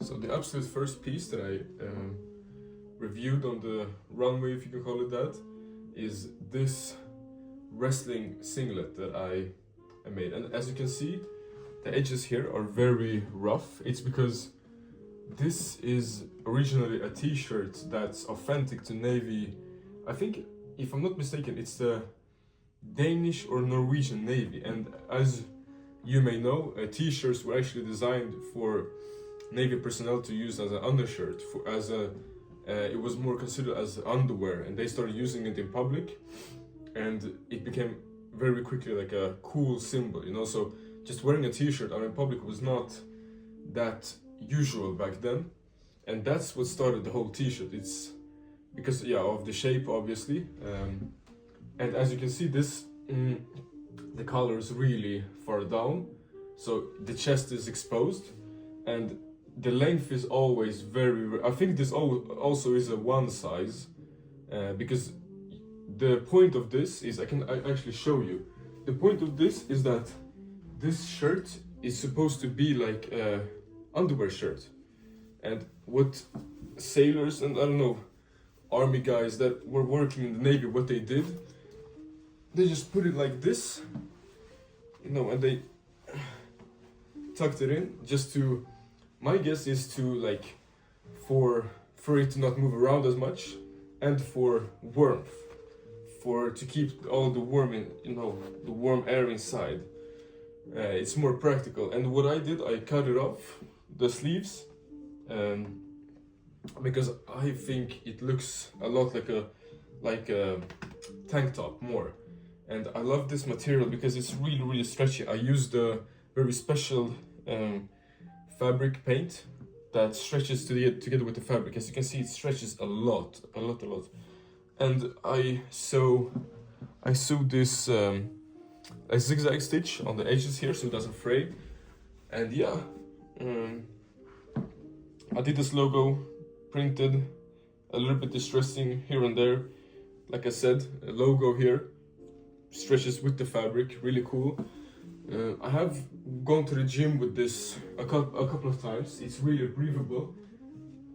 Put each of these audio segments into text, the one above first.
So the absolute first piece that I reviewed on the runway, if you can call it that, is this wrestling singlet that I made. And as you can see, the edges here are very rough. It's because this is originally a t-shirt that's authentic to Navy. I think, if I'm not mistaken, it's the Danish or Norwegian Navy. And as you may know, t-shirts were actually designed for Navy personnel to use as an undershirt, it was more considered as underwear, and they started using it in public, and it became very quickly like a cool symbol, you know. So just wearing a t-shirt out in public was not that usual back then, and that's what started the whole t-shirt. It's because of the shape, obviously, and as you can see, this the collar is really far down, so the chest is exposed, and the length is always very. I think this also is a one size, because the point of this is I actually show you. The point of this is that this shirt is supposed to be like a underwear shirt, and what sailors and I don't know, army guys that were working in the Navy, what they did, they just put it like this, you know, and they tucked it in just to. My guess is to like for it to not move around as much, and for warmth, to keep all the warm in, you know, the warm air inside. It's more practical. And what I did, I cut it off the sleeves, because I think it looks a lot like a tank top more. And I love this material because it's really stretchy. I used a very special fabric paint that stretches together with the fabric. As you can see, it stretches a lot. And I sewed this a zigzag stitch on the edges here so it doesn't fray. And I did this logo, printed a little bit distressing here and there. Like I said, a logo here stretches with the fabric, really cool. I have gone to the gym with this a couple of times. It's really breathable.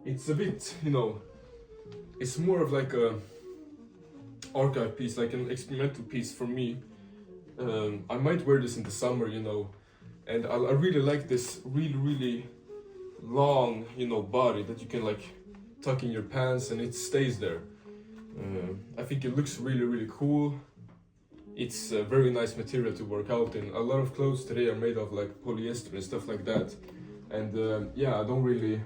It's a bit, you know, it's more of like a archive piece, like an experimental piece for me. I might wear this in the summer, you know, and I really like this really long, you know, body that you can like tuck in your pants and it stays there. I think it looks really cool. It's a very nice material to work out in. A lot of clothes today are made of like polyester and stuff like that, and I don't really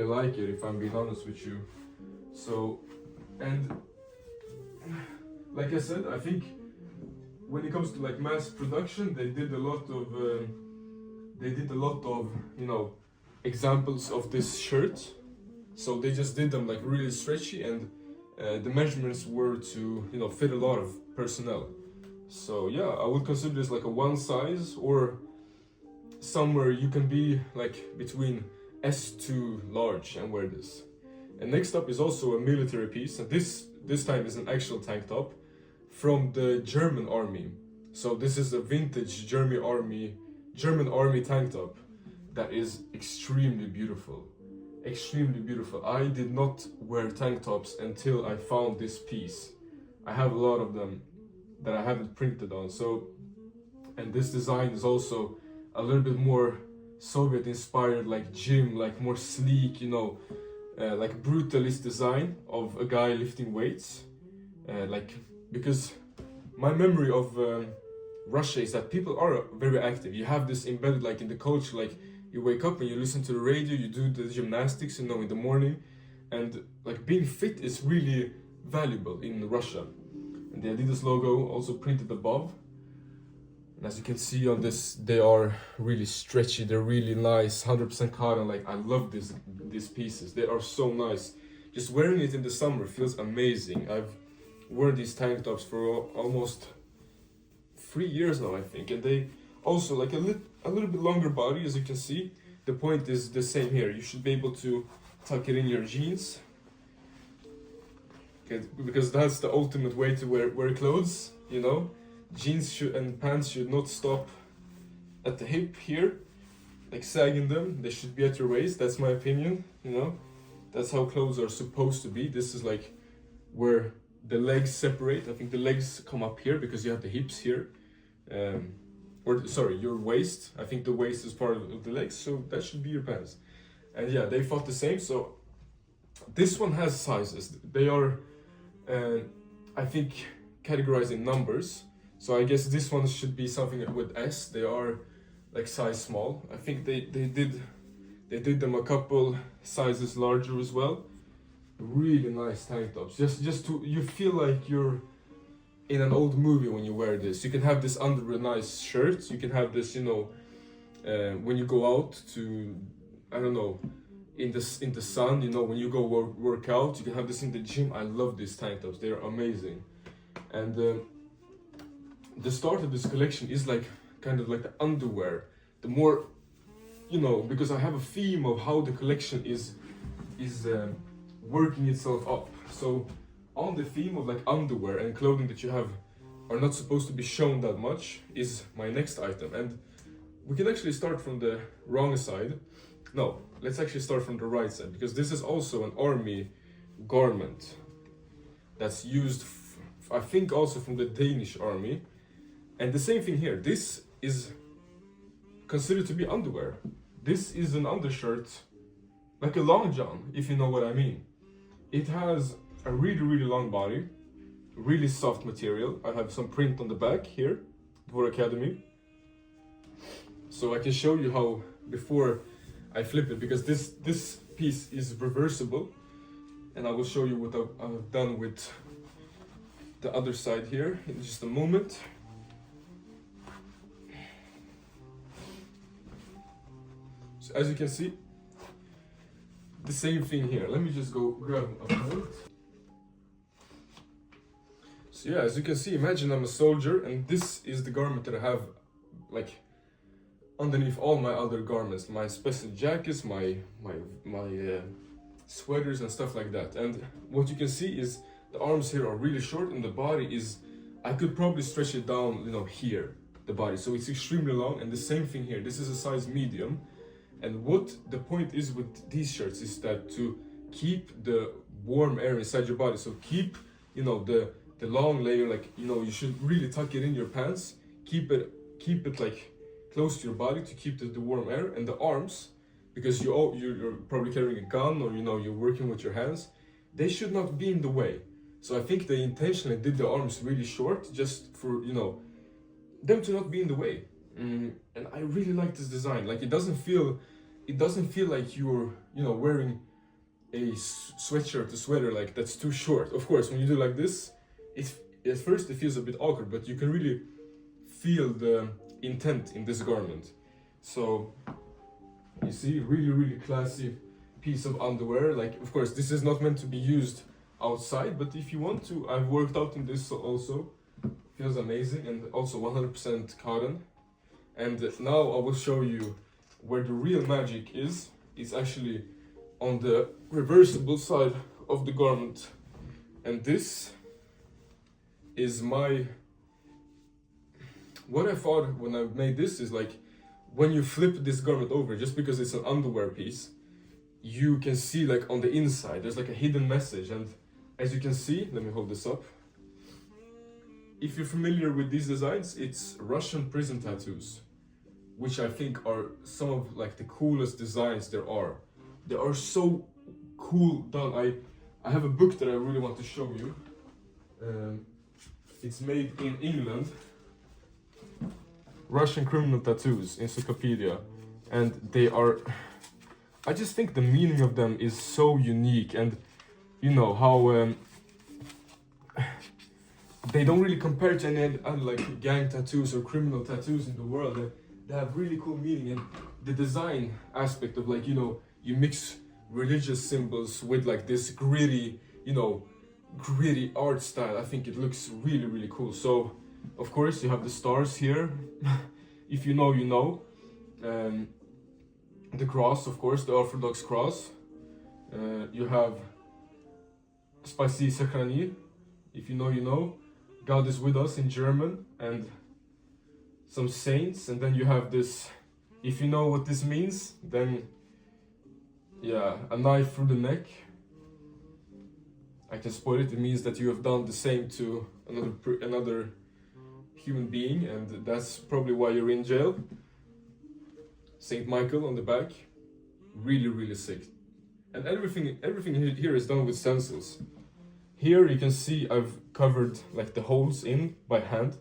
like it, if I'm being honest with you. So, and like I said, I think when it comes to like mass production, they did a lot of you know, examples of this shirt. So they just did them like really stretchy, and the measurements were to, you know, fit a lot of personnel. So I would consider this like a one size, or somewhere you can be like between S to large and wear this. And next up is also a military piece, and this time is an actual tank top from the German army. So this is a vintage German army tank top that is extremely beautiful. I did not wear tank tops until I found this piece. I have a lot of them that I haven't printed on. So, and this design is also a little bit more Soviet inspired, like gym, like more sleek, you know, like brutalist design of a guy lifting weights. Because my memory of Russia is that people are very active. You have this embedded like in the culture, like you wake up and you listen to the radio, you do the gymnastics, you know, in the morning, and like being fit is really valuable in Russia. And the Adidas logo also printed above. And as you can see on this, they are really stretchy, they're really nice, 100% cotton. Like I love these pieces, they are so nice. Just wearing it in the summer feels amazing. I've worn these tank tops for almost 3 years now, I think, and they also like a little bit longer body, as you can see. The point is the same here. You should be able to tuck it in your jeans, because that's the ultimate way to wear clothes, you know. Jeans and pants should not stop at the hip here. like sag in them. They should be at your waist. That's my opinion. You know, that's how clothes are supposed to be. This is like where the legs separate. I think the legs come up here because you have the hips here, or sorry, your waist. I think the waist is part of the legs, so that should be your pants. And yeah, they fought the same. So this one has sizes. They are, I think, categorized in numbers. So I guess this one should be something with S. They are like size small. I think they did them a couple sizes larger as well. Really nice tank tops. Just to, you feel like you're in an old movie when you wear this. You can have this under a nice shirt. You can have this, you know, when you go out to, I don't know, in the sun, you know, when you go work out, you can have this in the gym. I love these tank tops. They are amazing. And the start of this collection is like kind of like the underwear. The more, you know, because I have a theme of how the collection is working itself up. So on the theme of like underwear and clothing that you have are not supposed to be shown that much is my next item. And we can actually start from the wrong side. No, let's actually start from the right side, because this is also an army garment that's used, I think, also from the Danish army. And the same thing here. This is considered to be underwear. This is an undershirt, like a long john, if you know what I mean. It has a really long body, really soft material. I have some print on the back here for Academy, so I can show you how before I flip it, because this piece is reversible, and I will show you what I've done with the other side here in just a moment. So as you can see, the same thing here. Let me just go grab a point. So yeah, as you can see, imagine I'm a soldier, and this is the garment that I have like underneath all my other garments, my special jackets, my sweaters and stuff like that. And what you can see is the arms here are really short, and the body is, I could probably stretch it down, you know, here, the body. So it's extremely long, and the same thing here. This is a size medium. And what the point is with these shirts is that to keep the warm air inside your body. So keep, you know, the long layer, like, you know, you should really tuck it in your pants. Keep it like close to your body to keep the warm air. And the arms, because you're probably carrying a gun, or, you know, you're working with your hands, they should not be in the way. So I think they intentionally did the arms really short, just for, you know, them to not be in the way. And I really like this design. Like, it doesn't feel like you're, you know, wearing a sweatshirt, a sweater, like that's too short. Of course, when you do like this, at first it feels a bit awkward, but you can really feel the intent in this garment. So you see, really classy piece of underwear. Like, of course, this is not meant to be used outside, but if you want to, I've worked out in this also. Feels amazing, and also 100% cotton. And now I will show you where the real magic is. It's actually on the reversible side of the garment. And this is what I thought when I made this is like, when you flip this garment over, just because it's an underwear piece, you can see like on the inside, there's like a hidden message. And as you can see, let me hold this up. If you're familiar with these designs, it's Russian prison tattoos, which I think are some of like the coolest designs there are. They are so cool done. I have a book that I really want to show you. It's made in England. Russian Criminal Tattoos Encyclopedia. And they are, I just think the meaning of them is so unique, and you know how they don't really compare to any other like gang tattoos or criminal tattoos in the world. They have really cool meaning, and the design aspect of, like, you know, you mix religious symbols with like this gritty, you know, gritty art style. I think it looks really cool. So of course you have the stars here. If you know, you know. The cross, of course, the Orthodox cross. You have Spasi Sachrani, if you know, you know. God is with us in German, and some saints. And then you have this If you know what this means, then yeah, a knife through the neck. I can spoil it. It means that you have done the same to another human being, and that's probably why you're in jail. Saint Michael on the back, really, really sick. And everything here is done with stencils. Here you can see I've covered like the holes in by hand.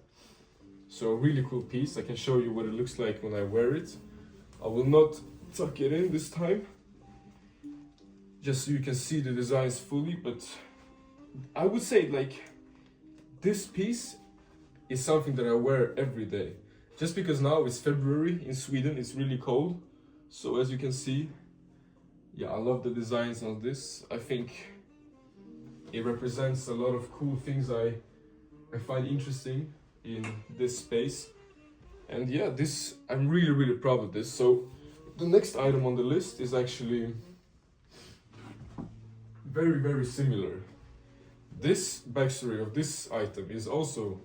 So a really cool piece. I can show you what it looks like when I wear it. I will not tuck it in this time, just so you can see the designs fully, but I would say like this piece is something that I wear every day. Just because now it's February in Sweden, it's really cold. So as you can see, yeah, I love the designs on this. I think it represents a lot of cool things I find interesting in this space. And yeah, this, I'm really, really proud of this. So the next item on the list is actually very, very similar. This backstory of this item is also,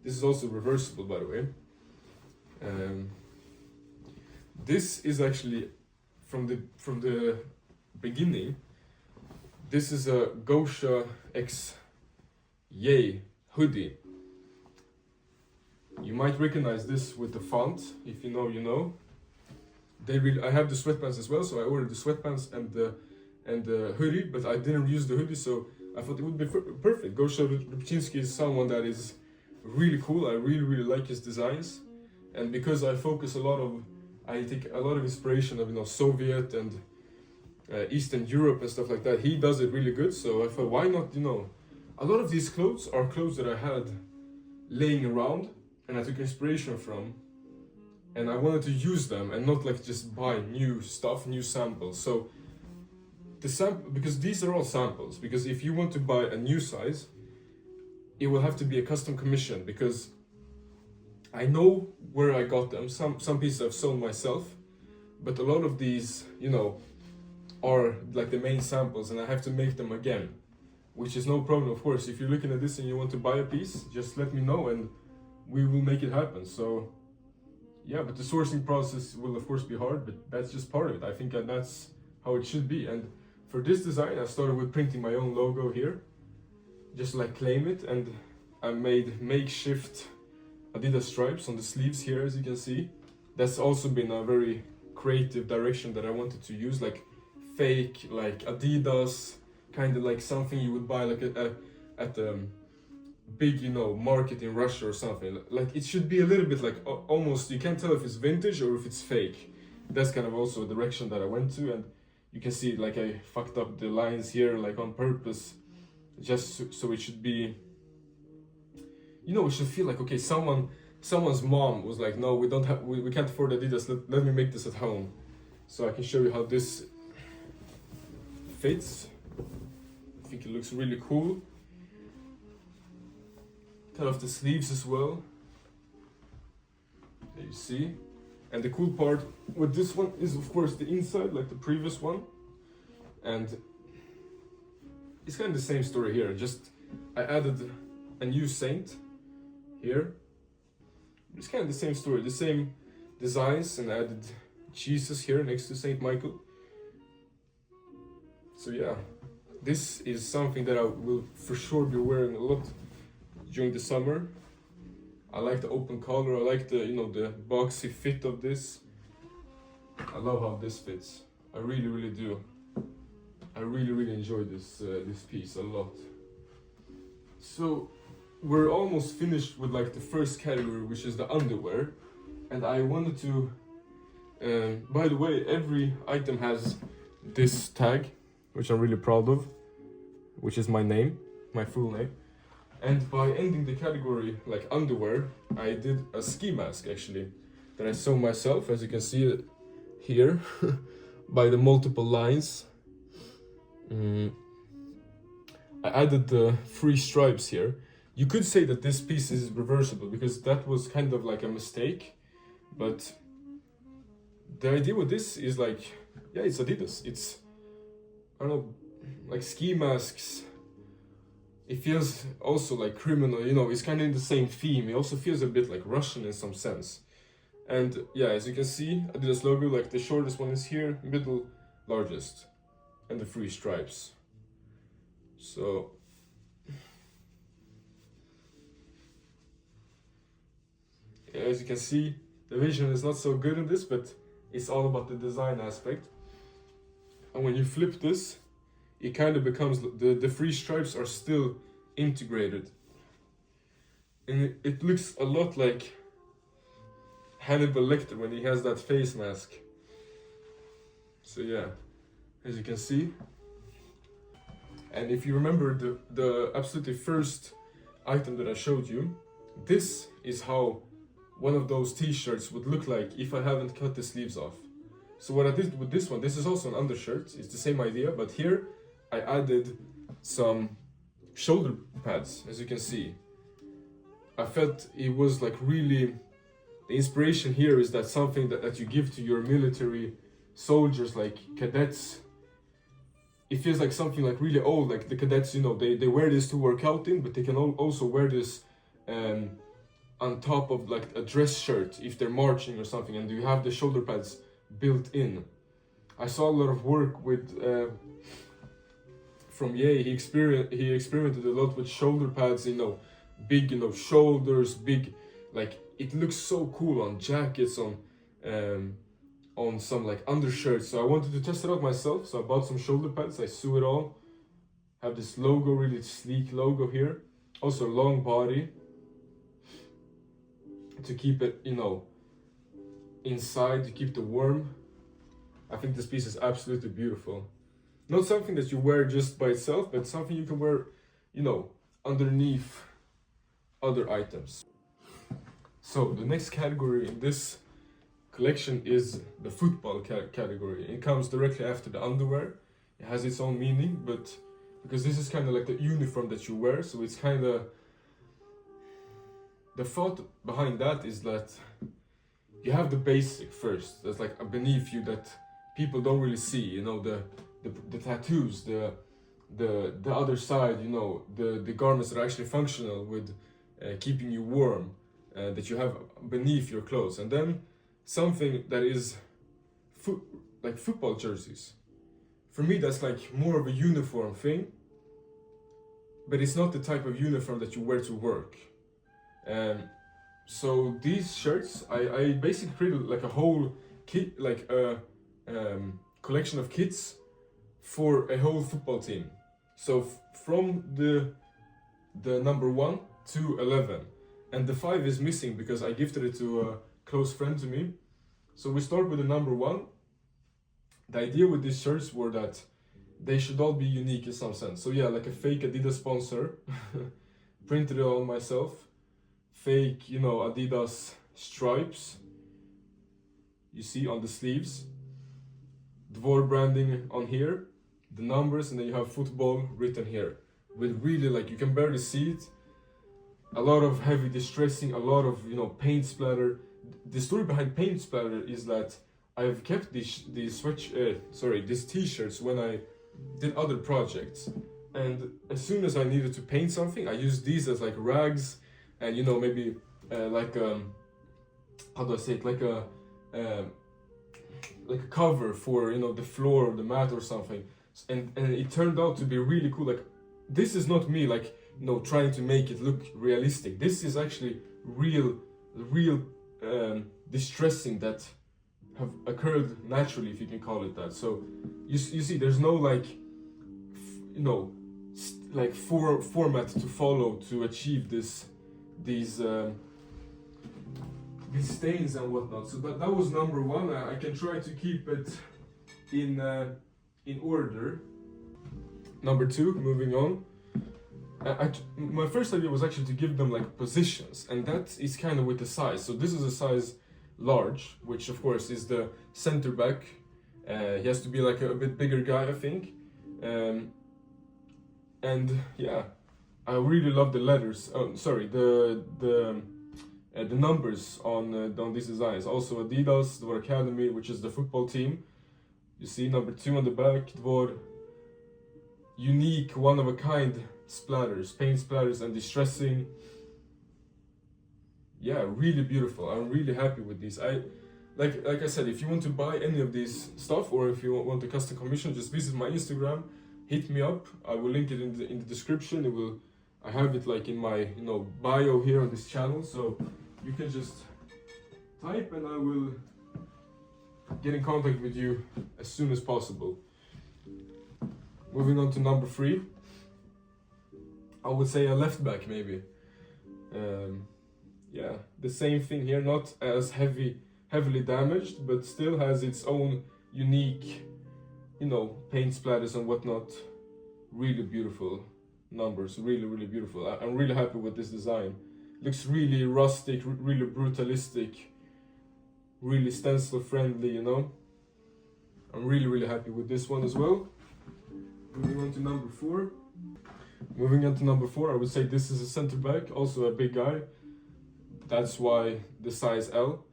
this is also reversible, by the way. This is actually from the beginning. This is a Gosha X Yay hoodie. You might recognize this with the font. If you know, you know. I have the sweatpants as well, so I ordered the sweatpants and the hoodie, but I didn't use the hoodie, so I thought it would be perfect. Gosha Rubchinskiy is someone that is really cool. I really, really like his designs, and because I take a lot of inspiration of, you know, Soviet and Eastern Europe and stuff like that. He does it really good, so I thought, why not, you know, a lot of these clothes are clothes that I had laying around and I took inspiration from, and I wanted to use them and not like just buy new stuff, new samples. So the sample, because these are all samples, because if you want to buy a new size, it will have to be a custom commission, because I know where I got them. Some pieces I've sewn myself, but a lot of these, you know, are like the main samples, and I have to make them again, which is no problem, of course. If you're looking at this and you want to buy a piece, just let me know and we will make it happen. So yeah, but the sourcing process will of course be hard, but that's just part of it. I think that's how it should be. And for this design, I started with printing my own logo here, just like claim it, and I made makeshift Adidas stripes on the sleeves here, as you can see. That's also been a very creative direction that I wanted to use, like fake, like Adidas, kind of like something you would buy like at big, you know, market in Russia or something. Like it should be a little bit like almost, you can't tell if it's vintage or if it's fake. That's kind of also a direction that I went to, and you can see like I fucked up the lines here like on purpose, just so it should be, you know, it should feel like, okay, someone's mom was like, no, we can't afford Adidas, let me make this at home. So I can show you how this fits. I think it looks really cool. Cut off the sleeves as well. There you see. And the cool part with this one is of course the inside, like the previous one. And it's kind of the same story here, just I added a new saint here. It's kind of the same story, the same designs, and added Jesus here next to Saint Michael. So yeah, this is something that I will for sure be wearing a lot during the summer. I like the open collar, I like the, you know, the boxy fit of this. I love how this fits. I really, really do. I really, really enjoy this piece a lot. So we're almost finished with like the first category, which is the underwear. And I wanted to, by the way, every item has this tag, which I'm really proud of, which is my name, my full name. And by ending the category like underwear, I did a ski mask actually, that I sew myself, as you can see it here, by the multiple lines. I added the 3 stripes here. You could say that this piece is reversible, because that was kind of like a mistake, but the idea with this is like, yeah, it's Adidas. It's, I don't know, like ski masks. It feels also like criminal, you know, it's kind of in the same theme. It also feels a bit like Russian in some sense. And yeah, as you can see, Adidas logo, like the shortest one is here, middle, largest, and the 3 stripes. So yeah, as you can see, the vision is not so good in this, but it's all about the design aspect. And when you flip this, it kind of becomes, the 3 stripes are still integrated. And it looks a lot like Hannibal Lecter when he has that face mask. So yeah, as you can see. And if you remember the absolutely first item that I showed you, this is how one of those t-shirts would look like if I haven't cut the sleeves off. So what I did with this one, this is also an undershirt, it's the same idea, but here I added some shoulder pads, as you can see. I felt it was like really, the inspiration here is that something that you give to your military soldiers, like cadets. It feels like something like really old, like the cadets, you know, they wear this to work out in, but they can also wear this on top of like a dress shirt if they're marching or something, and you have the shoulder pads built in. I saw a lot of work with from Ye. He experimented a lot with shoulder pads, you know, big, you know, shoulders, big, like it looks so cool on jackets, on some like undershirts. So I wanted to test it out myself, so I bought some shoulder pads. I sew it all, have this logo, really sleek logo here, also long body to keep it, you know, inside, to keep the warm. I think this piece is absolutely beautiful. Not something that you wear just by itself, but something you can wear, you know, underneath other items. So the next category in this collection is the football category. It comes directly after the underwear. It has its own meaning, but because this is kind of like the uniform that you wear, so it's kind of, the thought behind that is that you have the basic first, that's like beneath you that people don't really see, you know, the tattoos, the other side, you know, the garments that are actually functional with keeping you warm, that you have beneath your clothes. And then something that is like football jerseys. For me, that's like more of a uniform thing, but it's not the type of uniform that you wear to work. So these shirts, I basically created like a whole kit, like a collection of kits for a whole football team. So from the number 1 to 11, and the 5 is missing because I gifted it to a close friend to me. So we start with the number 1. The idea with these shirts were that they should all be unique in some sense. So yeah, like a fake Adidas sponsor, printed it on myself. Fake, you know, Adidas stripes, you see on the sleeves. Dvor branding on here, the numbers, and then you have football written here. With really, like, you can barely see it. A lot of heavy distressing, a lot of, you know, paint splatter. The story behind paint splatter is that I've kept these t-shirts when I did other projects. And as soon as I needed to paint something, I used these as like rags, and you know, maybe like how do I say it, like a cover for, you know, the floor or the mat or something. And it turned out to be really cool. Like, this is not me, like, you know, trying to make it look realistic. This is actually real distressing that have occurred naturally, if you can call it that. So you see, there's no like, you know, like format to follow to achieve these stains and whatnot. So that was number 1. I can try to keep it in order. Number 2, moving on. My first idea was actually to give them like positions, and that is kind of with the size. So this is a size large, which of course is the center back. He has to be like a bit bigger guy, I think. And yeah, I really love the letters. The numbers on these designs. Also Adidas, Dvor Academy, which is the football team. You see number 2 on the back, Dvor. Unique, one of a kind splatters, paint splatters and distressing. yeah, really beautiful. I'm really happy with these. Like I said, if you want to buy any of these stuff, or if you want a custom commission, just visit my Instagram, hit me up. I will link it in the description. I have it like in my bio here on this channel, so you can just type and I will get in contact with you as soon as possible. Moving on to number 3, I would say a left back maybe. Yeah, the same thing here, not as heavily damaged, but still has its own unique, paint splatters and whatnot. Really beautiful numbers, really beautiful. I'm really happy with this design. Looks really rustic, really brutalistic, really stencil friendly, I'm really happy with this one as well. Moving on to number 4. I would say this is a center back, also a big guy. That's why the size L.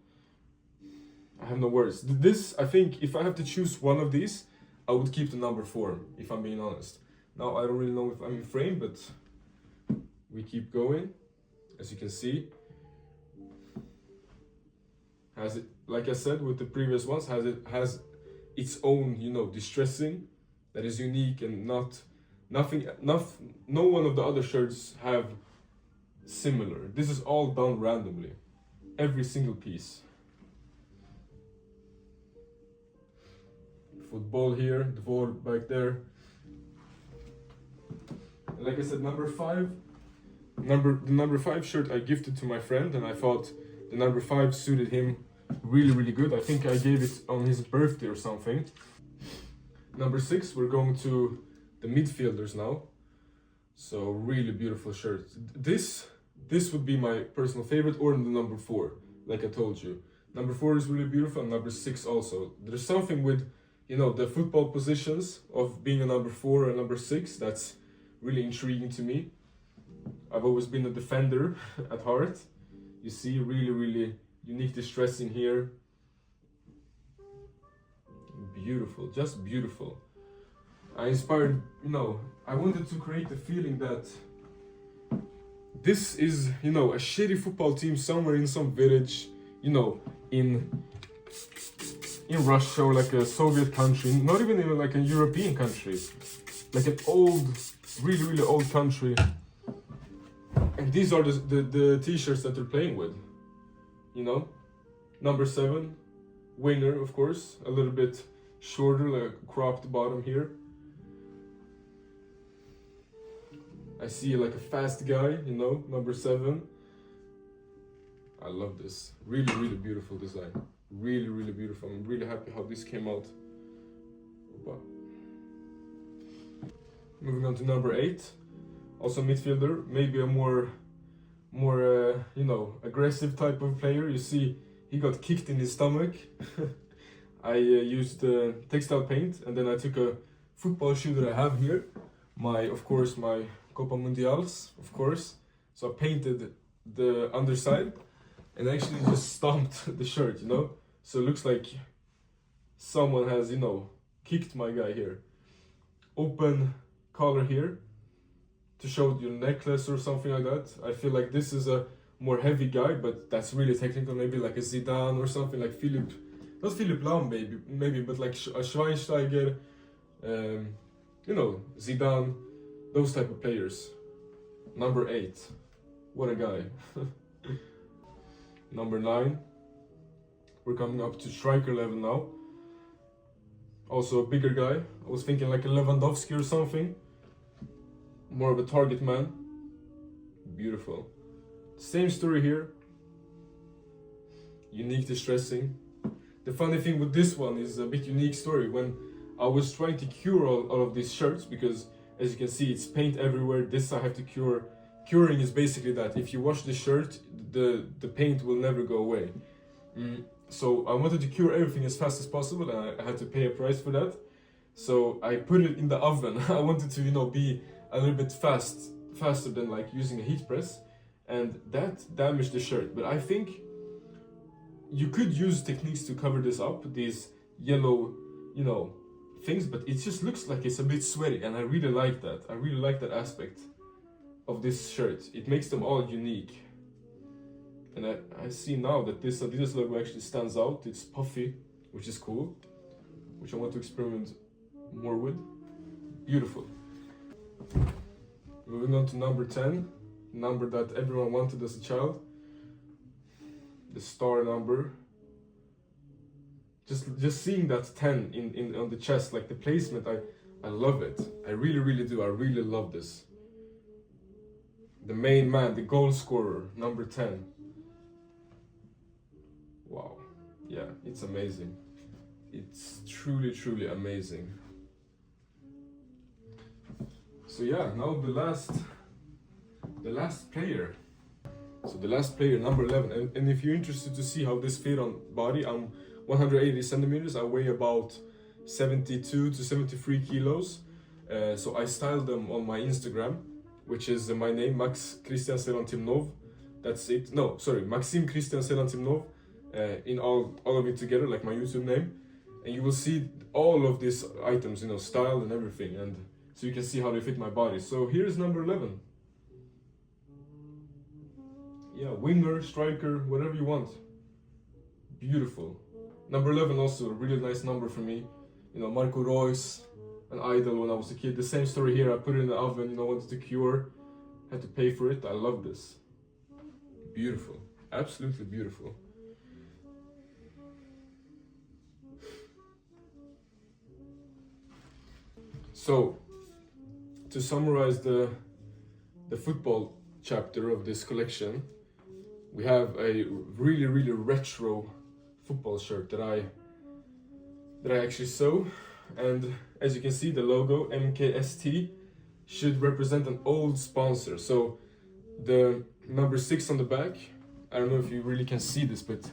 I have no words. This, I think, if I have to choose one of these, I would keep the number 4, if I'm being honest. Now, I don't really know if I'm in frame, but we keep going. As you can see, has it, like I said with the previous ones, has its own, distressing that is unique, and no one of the other shirts have similar. This is all done randomly, every single piece. Football here, the ball back there. And like I said, the number 5 shirt I gifted to my friend, and I thought the number 5 suited him really good. I think I gave it on his birthday or something. Number 6, we're going to the midfielders now. So really beautiful shirt. This would be my personal favorite, or the number 4, like I told you. Number 4 is really beautiful, and number 6 also. There's something with, the football positions of being a number 4 and number 6 that's really intriguing to me. I've always been a defender at heart. You see, really unique distressing here. Beautiful, just beautiful. I inspired, I wanted to create the feeling that this is, a shitty football team somewhere in some village, in Russia, or like a Soviet country, not even like a European country, like an old, really old country. And these are the t-shirts that they're playing with, Number 7, winger, of course, a little bit shorter, like a cropped bottom here. I see like a fast guy, number 7. I love this. Really beautiful design. Really beautiful. I'm really happy how this came out. Opa. Moving on to number 8. Also midfielder, maybe a more aggressive type of player. You see, he got kicked in his stomach. I used textile paint, and then I took a football shoe that I have here. My Copa Mundials, of course. So I painted the underside and actually just stomped the shirt, So it looks like someone has, kicked my guy here. Open collar here to show your necklace or something like that. I feel like this is a more heavy guy, but that's really technical. Maybe like a Zidane or something, like not Philipp Lahm maybe, but like a Schweinsteiger, Zidane, those type of players. Number 8, what a guy. Number 9, we're coming up to striker level now. Also a bigger guy. I was thinking like a Lewandowski or something. More of a target man. Beautiful. Same story here. Unique distressing. The funny thing with this one is a bit unique story. When I was trying to cure all of these shirts, because as you can see, it's paint everywhere. This I have to cure. Curing is basically that if you wash the shirt, the paint will never go away. So I wanted to cure everything as fast as possible, and I had to pay a price for that. So I put it in the oven. I wanted to, be a little bit faster than like using a heat press, and that damaged the shirt. But I think you could use techniques to cover this up, these yellow, things, but it just looks like it's a bit sweaty, and I really like that. I really like that aspect of this shirt. It makes them all unique. And I see now that this Adidas logo actually stands out. It's puffy, which is cool, which I want to experiment more with. Beautiful. Moving on to number 10, number that everyone wanted as a child. The star number. Just seeing that 10 in on the chest, like the placement, I love it. I really do. I really love this. The main man, the goal scorer, number 10. Wow. Yeah, it's amazing. It's truly amazing. So yeah, now the last player. So the last player, number 11. And if you're interested to see how this fit on body, I'm 180 centimeters. I weigh about 72 to 73 kilos. So I styled them on my Instagram, which is my name, Max Christian Selantimnov. That's it. No, sorry, Maxim Christian Selantimnov. In all of it together, like my YouTube name. And you will see all of these items, you know, style and everything. And so you can see how they fit my body. So here's number 11. Yeah, winger, striker, whatever you want. Beautiful. Number 11 also a really nice number for me. You know, Marco Reus, an idol when I was a kid. The same story here. I put it in the oven, you know, wanted to cure. Had to pay for it. I love this. Beautiful. Absolutely beautiful. So, to summarize the football chapter of this collection, we have a really retro football shirt that I actually sew, and as you can see, the logo MKST should represent an old sponsor. So the number 6 on the back, I don't know if you really can see this, but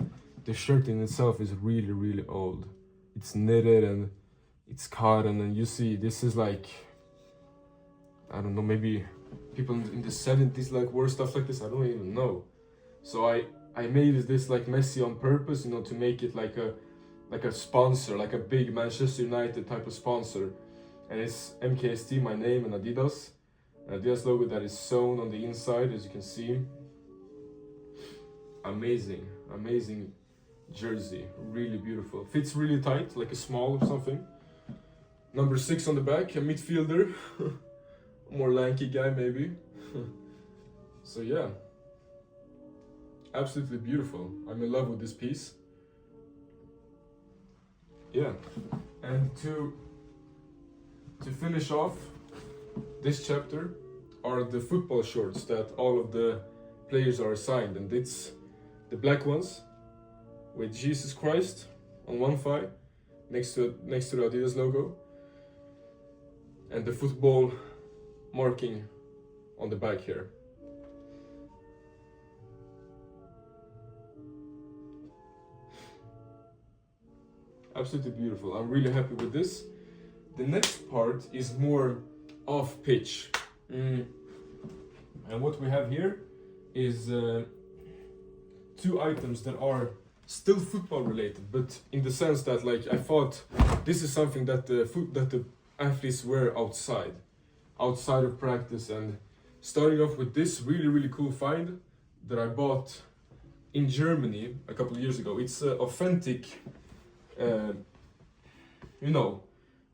the shirt in itself is really old. It's knitted and it's cotton, and you see this is like, I don't know, maybe people in the 70s like wore stuff like this. I don't even know. So I made this like messy on purpose, you know, to make it like a sponsor, like a big Manchester United type of sponsor. And it's MKST, my name, and Adidas. An Adidas logo that is sewn on the inside, as you can see. Amazing jersey, really beautiful. Fits really tight, like a small or something. Number 6 on the back, a midfielder. More lanky guy maybe. So yeah, absolutely beautiful. I'm in love with this piece. Yeah, and to finish off this chapter are the football shorts that all of the players are assigned, and it's the black ones with Jesus Christ on one thigh next to the Adidas logo, and the football marking on the back here. Absolutely beautiful. I'm really happy with this. The next part is more off pitch. And what we have here is 2 items that are still football related, but in the sense that, like, I thought this is something that the athletes wear outside of practice. And starting off with this really cool find that I bought in Germany a couple of years ago. It's authentic,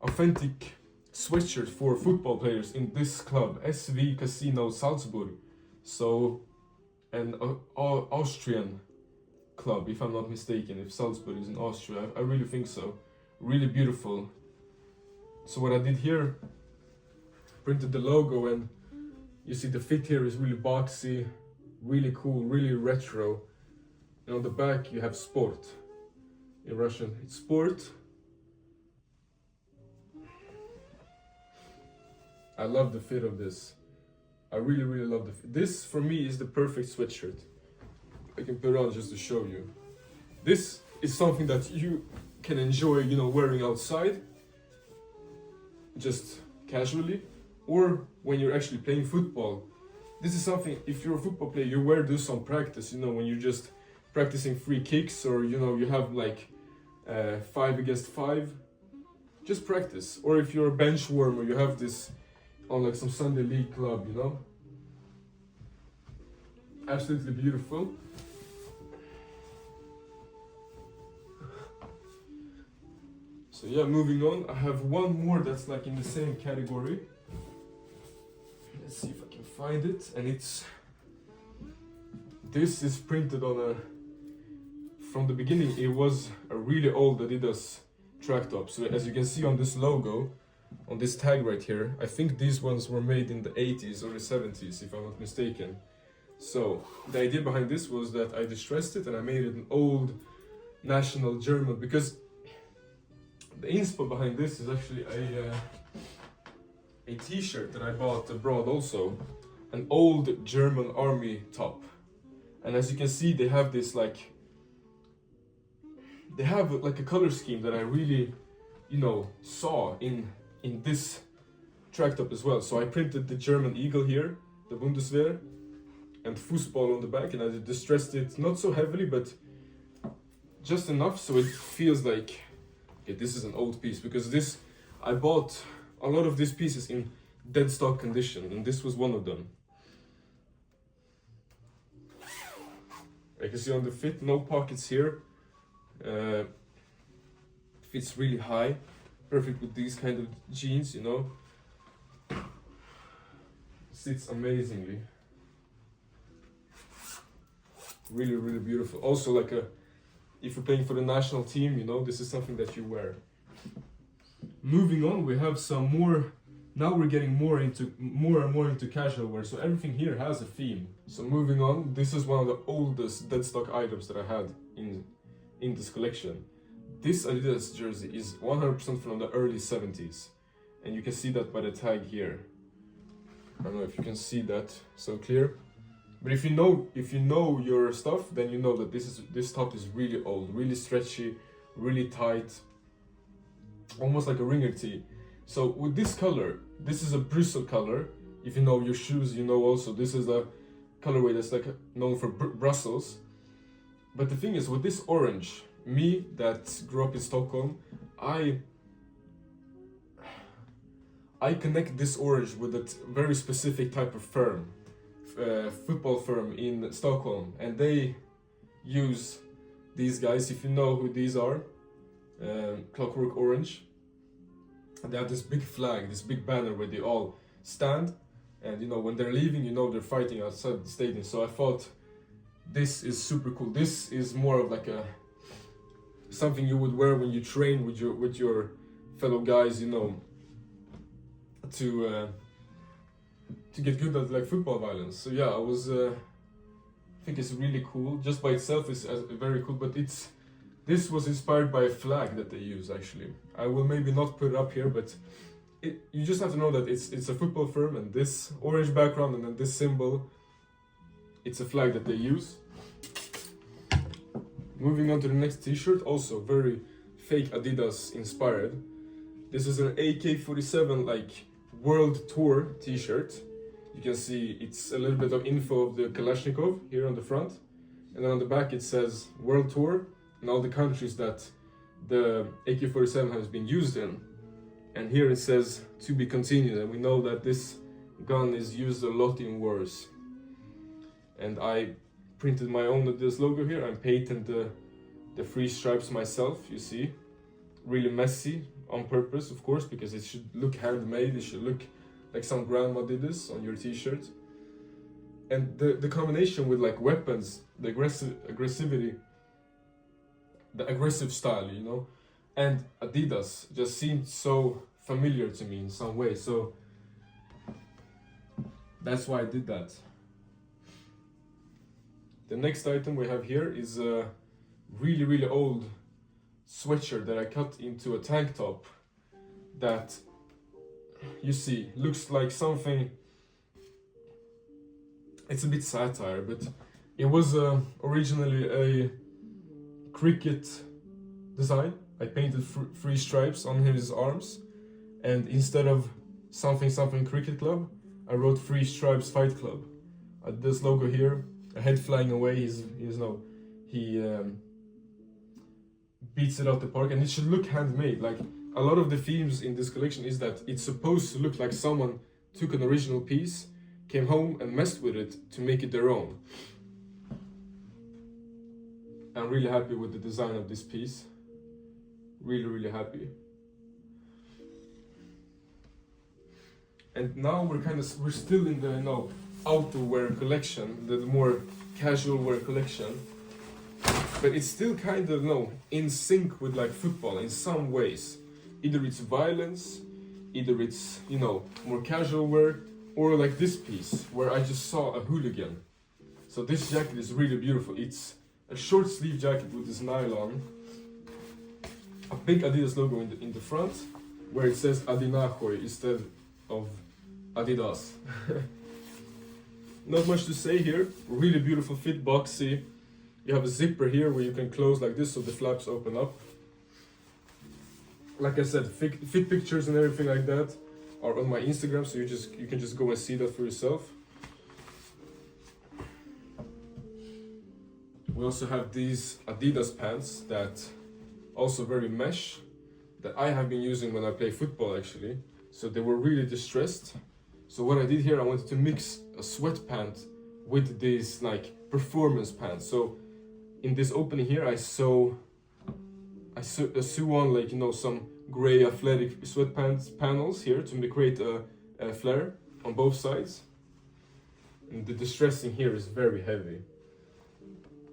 authentic sweatshirt for football players in this club, SV Casino Salzburg. So an Austrian club, if I'm not mistaken, if Salzburg is in Austria. I really think so. Really beautiful. So what I did here, printed the logo, and you see the fit here is really boxy, really cool, really retro. And on the back you have Sport. In Russian it's Sport. I love the fit of this. I really love the fit. This for me is the perfect sweatshirt. I can put it on just to show you. This is something that you can enjoy, you know, wearing outside, just casually, or when you're actually playing football. This is something, if you're a football player, you wear this on practice, you know, when you're just practicing free kicks, or, you know, you have like 5 against 5, just practice. Or if you're a bench warmer, you have this on like some Sunday league club, you know. Absolutely beautiful. So yeah, moving on, I have one more that's like in the same category. Let's see if I can find it. And this is printed on a, from the beginning it was a really old Adidas track top. So as you can see on this logo, on this tag right here, I think these ones were made in the 80s or the 70s if I'm not mistaken. So the idea behind this was that I distressed it and I made it an old national German, because the inspo behind this is actually a t-shirt that I bought abroad also, an old German army top. And as you can see, they have this like, they have like a color scheme that I really, you know, saw in this track top as well. So I printed the German eagle here, the Bundeswehr, and Fußball on the back, and I distressed it not so heavily, but just enough so it feels like, okay, this is an old piece, because this, I bought a lot of these pieces in dead stock condition, and this was one of them. I can see on the fit, no pockets here. Fits really high, perfect with these kind of jeans, you know. Sits amazingly. Really, really beautiful. Also, like if you're playing for the national team, you know, this is something that you wear. Moving on, we have some more. Now we're getting more and more into casual wear, so everything here has a theme. So moving on, this is one of the oldest dead stock items that I had in this collection. This Adidas jersey is 100% from the early 70s, and you can see that by the tag here. I don't know if you can see that so clear, but if you know your stuff, then you know that this top is really old, really stretchy, really tight, almost like a ringer tee. So with this color, this is a Brussels color. If you know your shoes, you know also this is a colorway that's like known for Brussels. But the thing is, with this orange, me that grew up in Stockholm, I connect this orange with a very specific type of firm, football firm in Stockholm, and they use these guys. If you know who these are, Clockwork Orange. And they have this big flag, this big banner where they all stand, and you know when they're leaving, you know they're fighting outside the stadium. So I thought this is super cool. This is more of like a something you would wear when you train with your fellow guys, you know, to get good at like football violence. So yeah, I was I think it's really cool. Just by itself is very cool, but this was inspired by a flag that they use actually. I will maybe not put it up here, but you just have to know that it's a football firm, and this orange background and then this symbol, it's a flag that they use. Moving on to the next t-shirt, also very fake Adidas inspired. This is an AK-47 like world tour t-shirt. You can see it's a little bit of info of the Kalashnikov here on the front, and then on the back it says world tour and all the countries that the AK-47 has been used in. And here it says to be continued, and we know that this gun is used a lot in wars. And I printed my own Adidas logo here. I painted the three stripes myself, you see. Really messy, on purpose of course, because it should look handmade, it should look like some grandma did this on your t-shirt. And the combination with like weapons, the aggressivity, the aggressive style, you know, and Adidas just seemed so familiar to me in some way, so that's why I did that. The next item we have here is a really old sweatshirt that I cut into a tank top that, you see, looks like something, it's a bit satire, but it was originally a cricket design. I painted three stripes on his arms, and instead of something cricket club, I wrote three stripes fight club. This logo here, a head flying away, he beats it out the park, and it should look handmade. Like a lot of the themes in this collection is that it's supposed to look like someone took an original piece, came home and messed with it to make it their own. I'm really happy with the design of this piece. Really happy. And now we're still in the outerwear collection, the more casual wear collection. But it's still kind of in sync with like football in some ways. Either it's violence, either it's more casual wear, or like this piece where I just saw a hooligan. So this jacket is really beautiful. It's a short sleeve jacket with this nylon, a big Adidas logo in the front, where it says Adinahoy instead of Adidas. Not much to say here. Really beautiful fit, boxy. You have a zipper here where you can close like this so the flaps open up. Like I said, fit pictures and everything like that are on my Instagram, so you can just go and see that for yourself. We also have these Adidas pants that also very mesh, that I have been using when I play football actually. So they were really distressed. So what I did here, I wanted to mix a sweatpant with these like performance pants. So in this opening here, I sew on like some gray athletic sweatpants panels here to create a flare on both sides. And the distressing here is very heavy.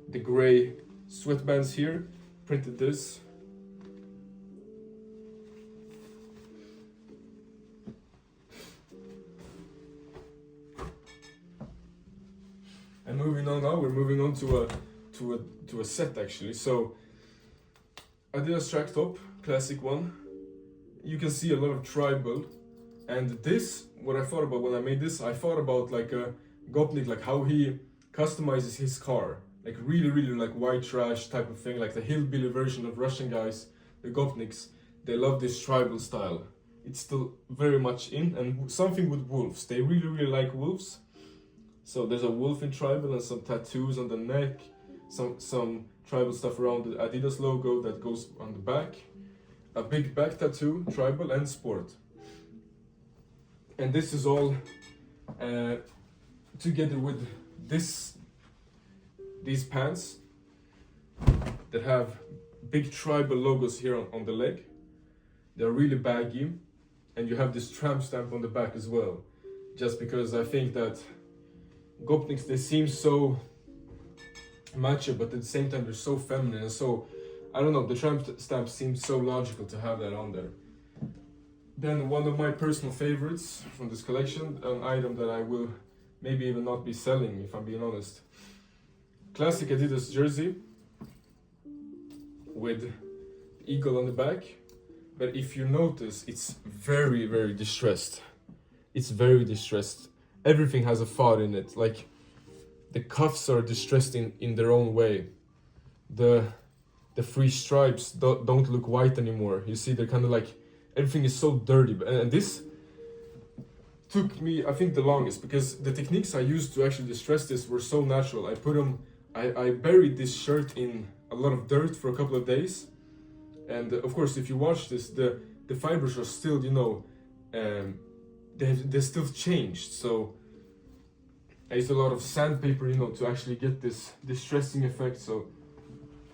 The gray sweatbands here, printed this. And moving on now, we're moving on to a set actually. So Adidas track top, classic one. You can see a lot of tribal, and this, what I thought about when I made this, I thought about like a Gopnik, like how he customizes his car, like really like white trash type of thing, like the hillbilly version of Russian guys, the Gopniks. They love this tribal style. It's still very much in, and something with wolves. They really like wolves. So there's a wolf in tribal and some tattoos on the neck, some tribal stuff around the Adidas logo that goes on the back, a big back tattoo, tribal and sport. And this is all together with these pants that have big tribal logos here on the leg. They're really baggy, and you have this tramp stamp on the back as well. Just because I think that Gopniks, they seem so macho, but at the same time they're so feminine, and so, I don't know, the tramp stamp seems so logical to have that on there. Then one of my personal favorites from this collection, an item that I will maybe even not be selling if I'm being honest. Classic Adidas jersey with eagle on the back, but if you notice, it's very distressed. It's very distressed. Everything has a thought in it, like the cuffs are distressed in their own way. The three stripes don't look white anymore. You see, they're kind of like, everything is so dirty. And this took me, I think, the longest, because the techniques I used to actually distress this were so natural. I buried this shirt in a lot of dirt for a couple of days. And of course, if you watch this, the fibers are still, they're still changed. So I used a lot of sandpaper, to actually get this distressing effect. So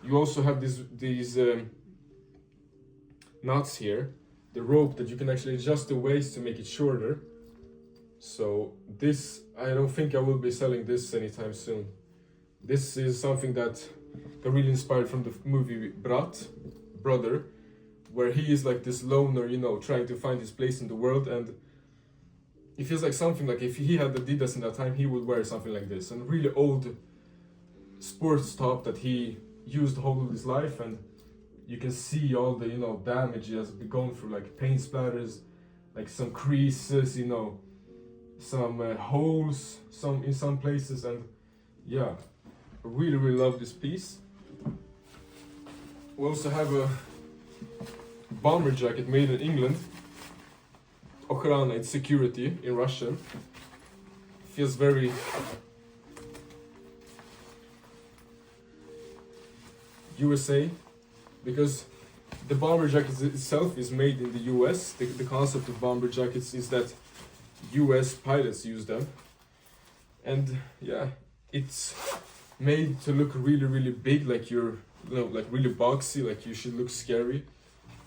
you also have these knots here, the rope that you can actually adjust the waist to make it shorter. So this, I don't think I will be selling this anytime soon. This is something that got really inspired from the movie Brother, where he is like this loner, trying to find his place in the world, and it feels like something like if he had Adidas in that time, he would wear something like this, and really old sports top that he used the whole of his life, and you can see all the damage he has been going through, like paint splatters, like some creases, some holes, in some places, and yeah, I really love this piece. We also have a bomber jacket made in England. Okhrana, it's security in Russian. Feels very USA, because the bomber jacket itself is made in the US. The concept of bomber jackets is that US pilots use them. And yeah, it's made to look really big, like you're, like really boxy, like you should look scary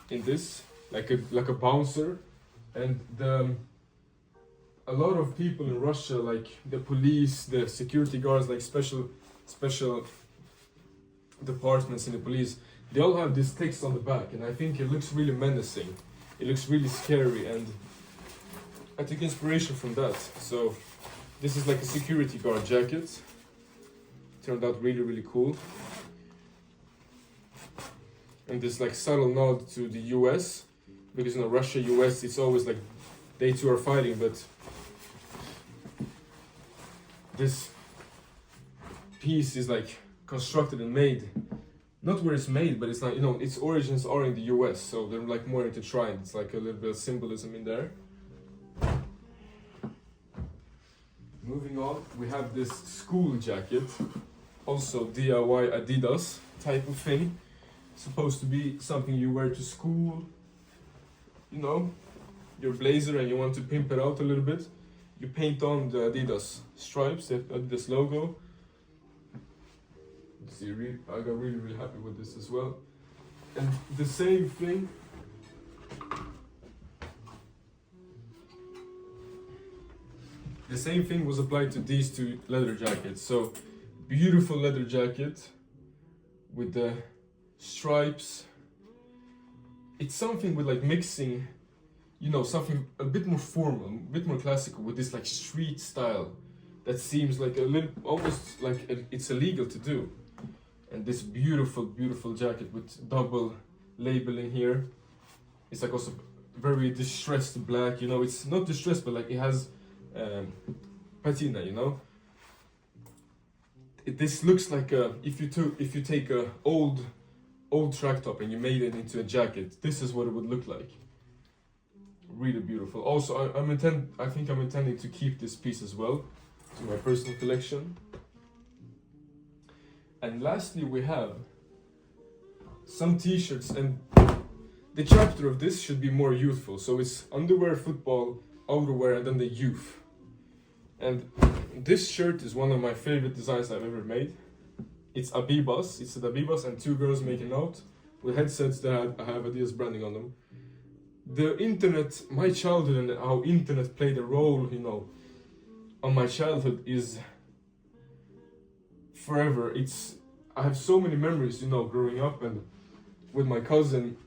in this, like a bouncer. And a lot of people in Russia, like the police, the security guards, like special departments in the police, they all have this text on the back, and I think it looks really menacing. It looks really scary, and I took inspiration from that. So this is like a security guard jacket. Turned out really, really cool. And this like subtle nod to the US, because Russia, US, it's always like they two are fighting, but this piece is like constructed and made, not where it's made, but it's like, its origins are in the US, so they're like more intertwined. It's like a little bit of symbolism in there. Moving on, we have this school jacket, also DIY Adidas type of thing. Supposed to be something you wear to school, your blazer, and you want to pimp it out a little bit. You paint on the Adidas stripes, the Adidas logo. See, I got really, really happy with this as well. And the same thing was applied to these two leather jackets. So beautiful leather jacket with the stripes. It's something with like mixing, something a bit more formal, a bit more classical with this like street style that seems like a little, almost like it's illegal to do. And this beautiful, beautiful jacket with double labeling here. It's like also very distressed black, it's not distressed, but like it has patina, This looks like if you take a old track top and you made it into a jacket, this is what it would look like. Really beautiful. Also, I think I'm intending to keep this piece as well to my personal collection. And lastly, we have some t-shirts, and the chapter of this should be more youthful. So it's underwear, football, outerwear, and then the youth. And this shirt is one of my favorite designs I've ever made. It's Abibas. It's an Abibas and two girls making out with headsets that have Adidas branding on them. The internet, my childhood, and how internet played a role, on my childhood is forever. I have so many memories, growing up and with my cousin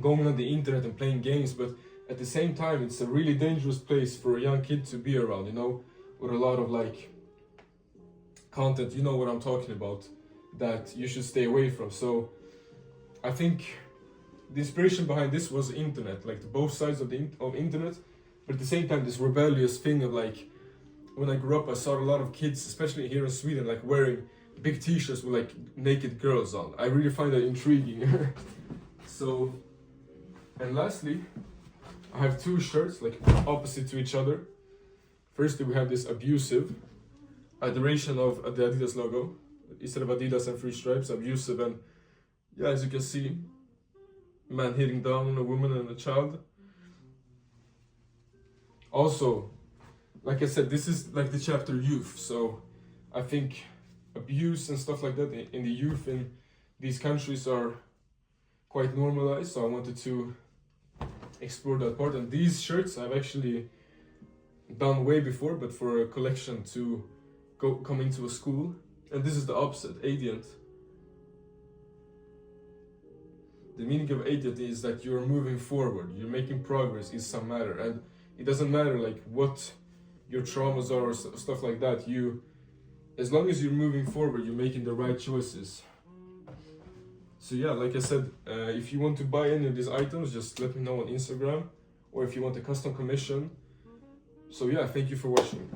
going on the internet and playing games, but at the same time, it's a really dangerous place for a young kid to be around, with a lot of like content, what I'm talking about, that you should stay away from. So I think the inspiration behind this was the internet, like both sides of internet, but at the same time, this rebellious thing of like, when I grew up, I saw a lot of kids, especially here in Sweden, like wearing big t-shirts with like naked girls on. I really find that intriguing. So, and lastly, I have two shirts like opposite to each other. Firstly, we have this abusive, adoration of the Adidas logo. Instead of Adidas and three stripes, abusive, and yeah, as you can see, man hitting down on a woman and a child. Also, like I said, this is like the chapter youth, so I think abuse and stuff like that in the youth in these countries are quite normalized, so I wanted to explore that part. And these shirts I've actually done way before, but for a collection to come into a school. And this is the opposite, Adient. The meaning of Adient is that you're moving forward, you're making progress in some matter, and it doesn't matter like what your traumas are or stuff like that. As long as you're moving forward, you're making the right choices. So yeah, like I said, if you want to buy any of these items, just let me know on Instagram, or if you want a custom commission. So yeah, thank you for watching.